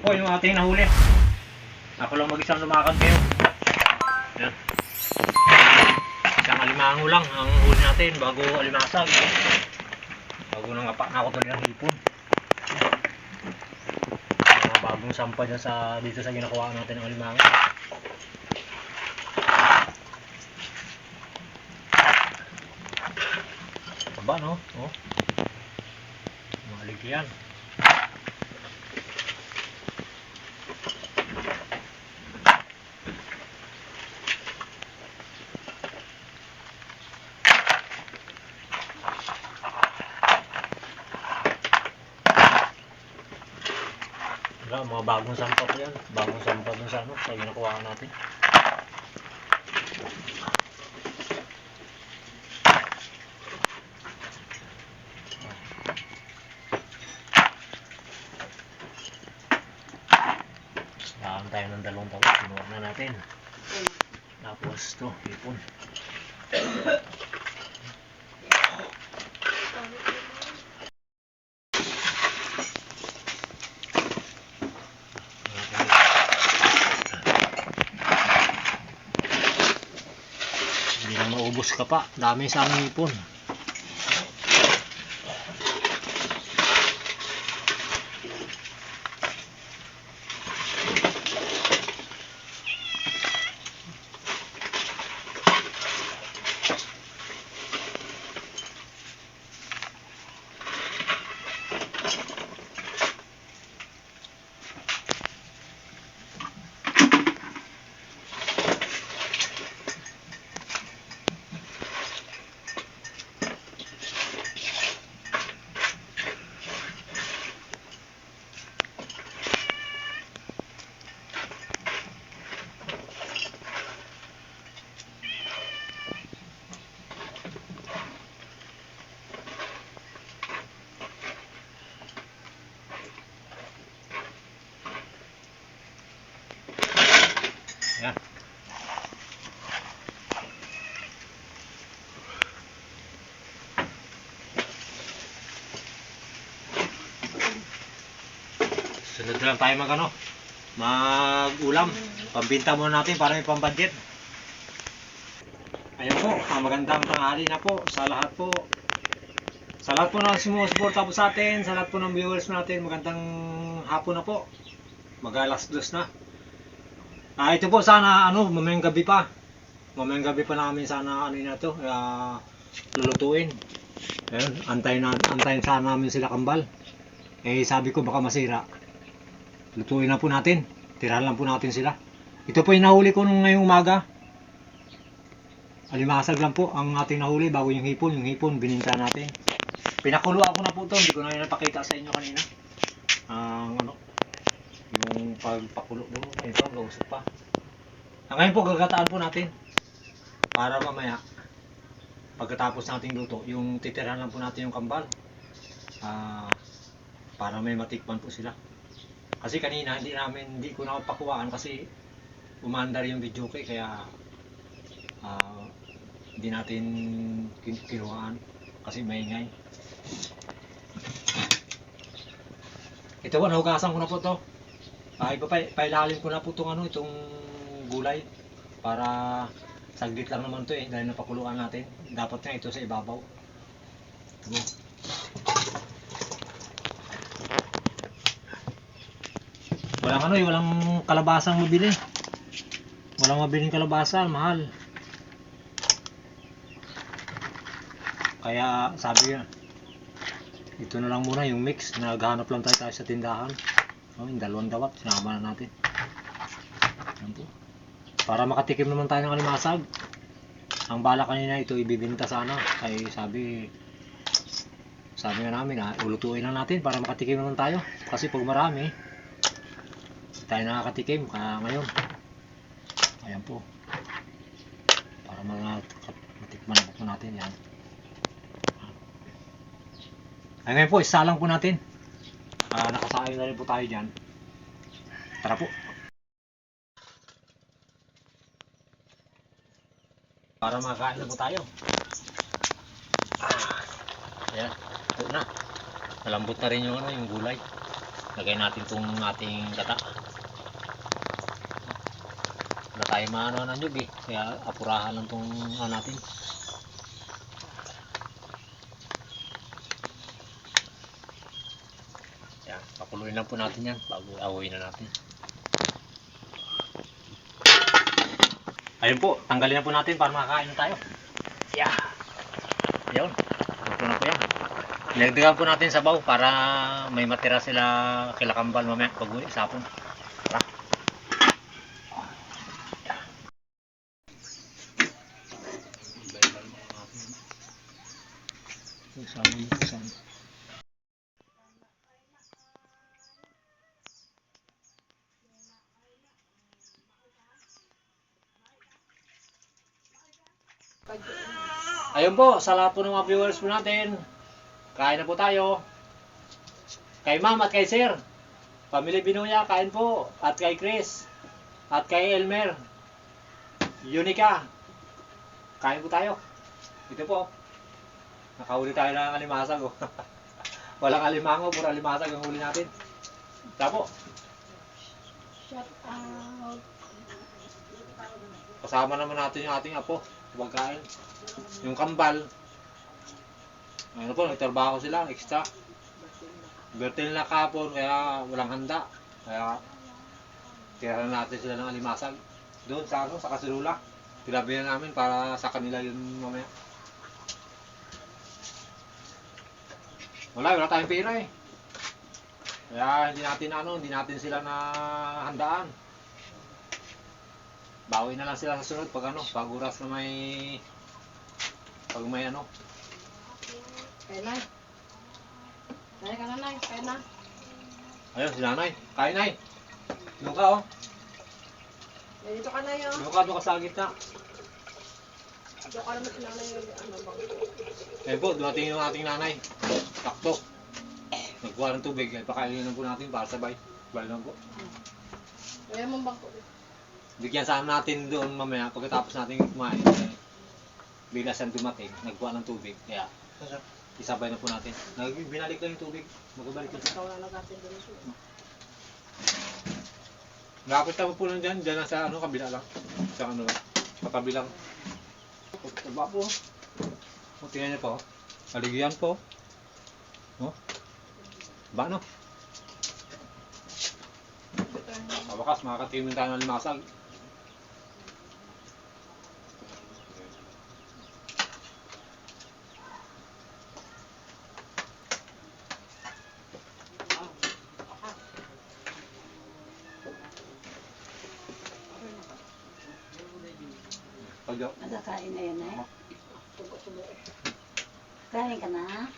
po yung ating nahuli. Ako lang mag-isang lumakad kayo. Yan. Isang alimango lang ang huli natin bago alimasag. Bago nangapa na ako tuloy ng hipon. Mga bagong sampa dyan dito sa ginakuha natin ng alimango. Aba no? Oh. Malig yan. Mga bagong sampa po yan. Bagong sampa dun sa sa ginakuha natin. Saan tayo ng dalawang tawag. Kinuha na natin. Tapos ito, hipon. Hindi na maubos ka pa. Dami sa aming hipon. Yan. Sunod lang tayo mag-ulam. Pambinta muna natin para may pambudget. Ayan po, magandang tanghali na po sa lahat po. Sa lahat po na sumusuporta po sa atin, sa lahat po ng viewers natin, magandang hapon na po. Mag-alas 2 na. Ito po sana mamayang gabi pa. Mamayang gabi pa namin sana na to, lulutuin. Ayun, antayin sana namin sila kambal. Sabi ko baka masira. Lutuin na po natin. Tirahan lang po natin sila. Ito po yung nahuli ko nung ngayong umaga. Alimasag lang po ang ating nahuli bago yung hipon. Yung hipon bininta natin. Pinakulo ako na po ito. Hindi ko na napakita sa inyo kanina. Yung pagpakulo doon, ito, gausap pa. Ngayon po, gagataan po natin. Para mamaya, pagkatapos nating luto, yung titirahan lang po natin yung kambal. Para may matikman po sila. Kasi kanina, hindi ko na pakuhaan kasi umandar yung video ko kaya hindi natin kinuhaan kasi maingay. Ito po, nahugasan ko na po to. Pailalim ko na po itong gulay para saglit lang naman ito dahil napakuluan natin. Dapat nga ito sa ibabaw. Walang kalabasang mabili. Walang mabiling kalabasa, mahal. Kaya sabi niya, ito na lang muna yung mix. Naghahanap lang tayo sa tindahan. Yung dalawang dawat, sinama na natin. Para makatikim naman tayo ng alimasag. Ang bala kanina ito ibibinta sana. Kaya sabi nga namin ulutuin lang natin para makatikim naman tayo. Kasi pag marami, tayo nakakatikim ngayon. Ayan po. Para matikman na po natin yan. Ngayon po, isalang po natin. Nakasayo na rin po tayo dyan. Tara po. Para makakain na po tayo. Ayan, ito na. Malambot na rin yung gulay. Lagay natin itong ating gata. Wala tayo maano ng nyug eh. Kaya apurahan lang itong natin. Yan, pakuluin lang po natin yan bago awoy na natin. Ayun po, tanggalin na po natin para makakain na tayo. Yeah. Ayun, ito na po yan. Nilagdagan po natin sabaw para may matira sila kila kambal mamaya pag uwi sa hapon. Tara. Ayun po, sa lahat po ng mga viewers po natin, kain na po tayo. Kay Ma'am at kay Sir, Pamilya Binuya, kain po. At kay Chris, at kay Elmer, Unica, kain po tayo. Ito po, nakahuli tayo ng alimasag. Oh. Walang alimango, puro alimasag ang huli natin. Ito po. Shout out. Kasama naman natin yung ating apo, pagkain. Yung kambal, ano po, nagtrabaho sila, extra. Birthday na kapon, kaya walang handa. Kaya, tira natin sila ng alimasag. Doon sa ano, sa kasilula. Tirabi na namin para sa kanila yun mamaya. Wala tayong pera eh. Kaya hindi natin sila na handaan. Bawi na lang sila sa sunod pag ano, pag oras na pag may ano. Kain na. Kain ka na, Nay. Kain na. Ayun, si nanay. Kain nay. Doon ka oh. Dito ka na yun. Doon ka sa gitna. Dito ka naman si Nanay yung ano bang. Ayun po, dumating yung ating nanay. Takto. Nagkuha ng tubig. Ay, pakainin lang po natin para sabay. Sabay lang po. Kaya mong bangko. Bigyan sana natin doon mamaya pagkatapos natin kumain. Bigla siyang dumating. Nagkuha ng tubig. Kaya, isabay na po natin. Binalik lang yung tubig. Magbalik lang siya. Ikaw na nagatin din siya. Nakapit na po lang dyan. Dyan lang sa ano, kabila lang. Sa ano lang. Patabi lang. Taba po. O, tingnan niyo po. Aligyan po. O. Ba no? Kawakas, makakatimin tayo ng limasag. Pagyo. Nakakain na yan eh. Kain ka na?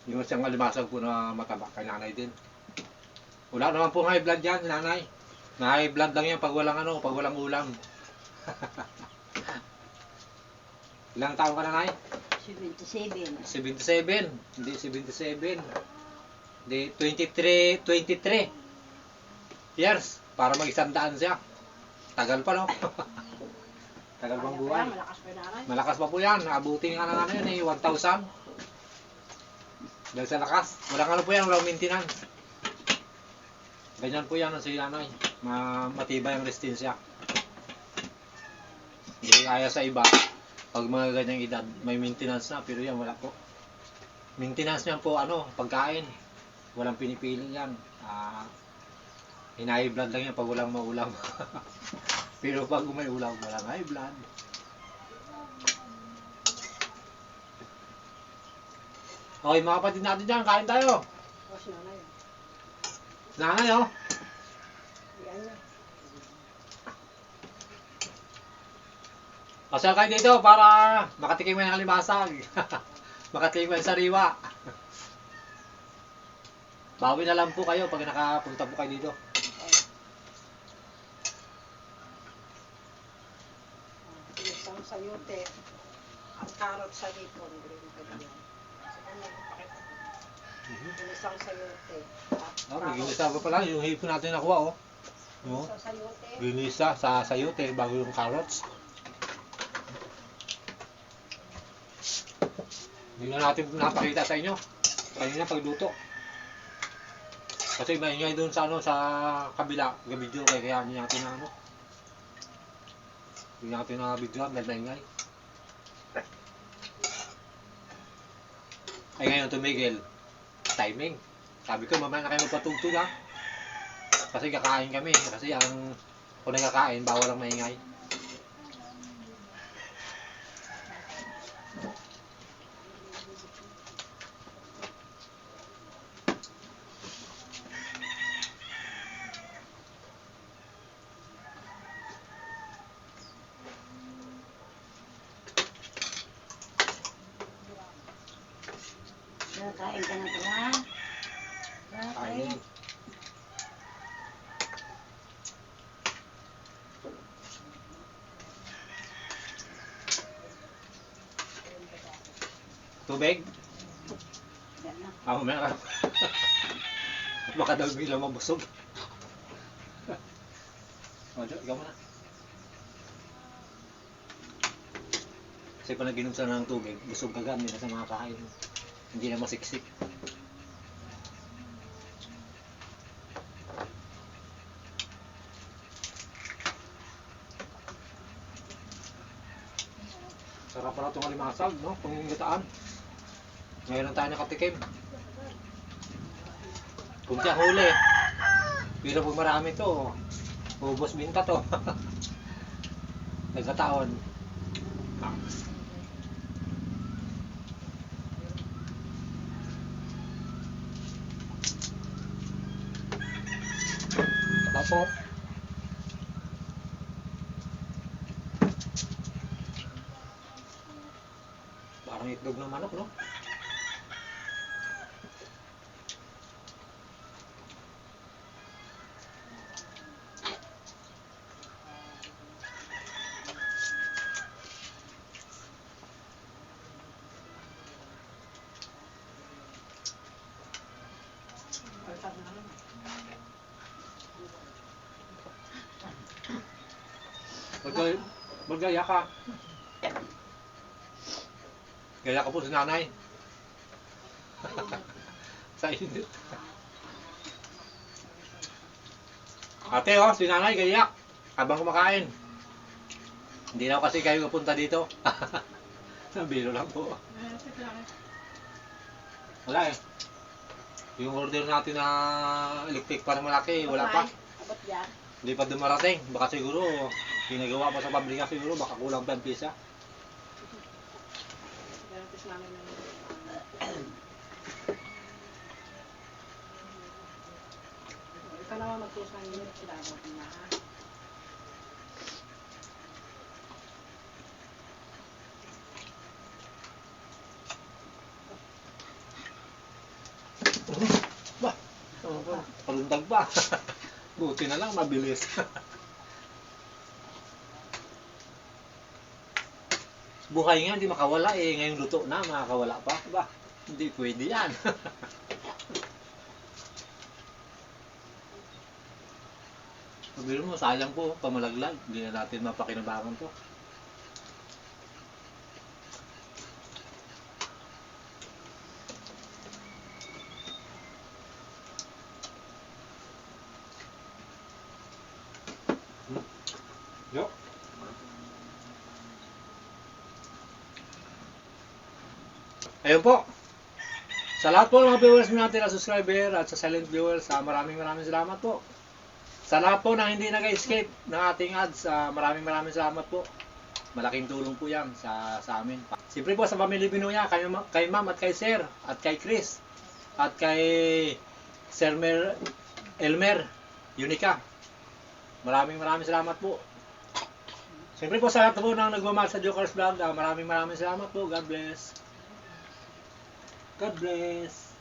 Yung siyang alimasag po na mataba kay nanay din. Wala naman po high blood yan, nanay. Na high blood lang yan pag walang ano, pag walang ulam. Ilang taon ka na, nay? 77. 77. Hindi 77. Hindi 23 years para mag-100 siya. Tagal pa no. Tagal pang buhay. Malakas pa Nanay. Malakas pa po yan. Abutin nga ng ano yun eh, 1,000. Dahil sa lakas. Walang ano po yan, walang maintenance. Ganyan po yan ang si nanay. Matibay ang resistensya. Hindi kaya sa iba. Pag mga ganyang edad, may maintenance na. Pero yan, wala po. Maintenance niyan po, ano, pagkain. Walang pinipili yan. High blood lang yan pag walang maulam. Pero pag may ulam, walang high blood. Okay, mga kapatid natin dyan, kain tayo. O si Nanay. Nanay, oh. Iyan niya. Pasal kayo dito para makatikim ng alimasag. Makatikim ng sariwa. Bawi na lang po kayo pag nakapunta po kayo dito. Isang sayote. Ang karot sa hipon. Green pa din. Isang sayote. Ginisa pa pala yung hipon natin nakuha, oh. No? Isang sayote. Ginisa sa sayote bago yung carrots. Hindi na natin napakita sa inyo. Kanina pagluto. Kasi maingay doon sa ano sa kabila, gabidyo kaya hindi natin na ano. Hindi natin na bidyo, dahil maingay. Ay ngayon tumigil. Timing. Sabi ko mamaya na kayo magpatugtog ha. Kasi kakain kami. Kasi ang kung nagkakain, bawal ang maingay. Kain ka na pala. Kain. Tubig? Yan na. Meron. Baka daw biglang mabusog. Ikaw muna. Kasi pag nag-inom sa ng tubig, busog ka gamit na sa mga kain. Hindi na masiksik. Sarap pala itong alimasag, no? Pangingitaan. Ngayon lang tayo nakatikim. Kunti ang huli. Pero pag marami to, ubos binta to. Nagkataon. Tapo. Parang itlog ng manok, no? Magaya ka. Gaya ka po si nanay. Sa init. Ate oh, si nanay gaya. Habang kumakain. Hindi na kasi kayo kapunta dito. Biro lang po. Wala eh. Yung order natin na electric pa na malaki, wala pa. Abot yan. Hindi pa dumarating. Baka siguro, ginagawa pa sa pabrika siguro, baka kulang pa ang pisa. Garantis namin ng ikaw naman mag-close ng unit sila mo na ha. Ba? Palundag pa. Buti na lang, mabilis. Buhay nga, hindi makawala eh. Ngayong luto na, makakawala pa. Ba? Hindi pwede yan. Sabihin mo, sayang po, pamalaglag. Hindi na natin mapakinabangan to. Yo. Ayun po. Sa lahat po ng mga viewers natin na subscriber at sa silent viewers, maraming salamat po. Sa lahat po ng hindi nag-escape ng ating ads, maraming salamat po. Malaking tulong po yan sa amin. Siyempre po sa Pamilya Binuya, kay Ma'am at kay Sir, at kay Chris, at kay Sir Elmer, Unica. Maraming salamat po. Siyempre po sa lahat po ng nagmamahal sa Jokers Vlog, maraming salamat po. God bless. God bless.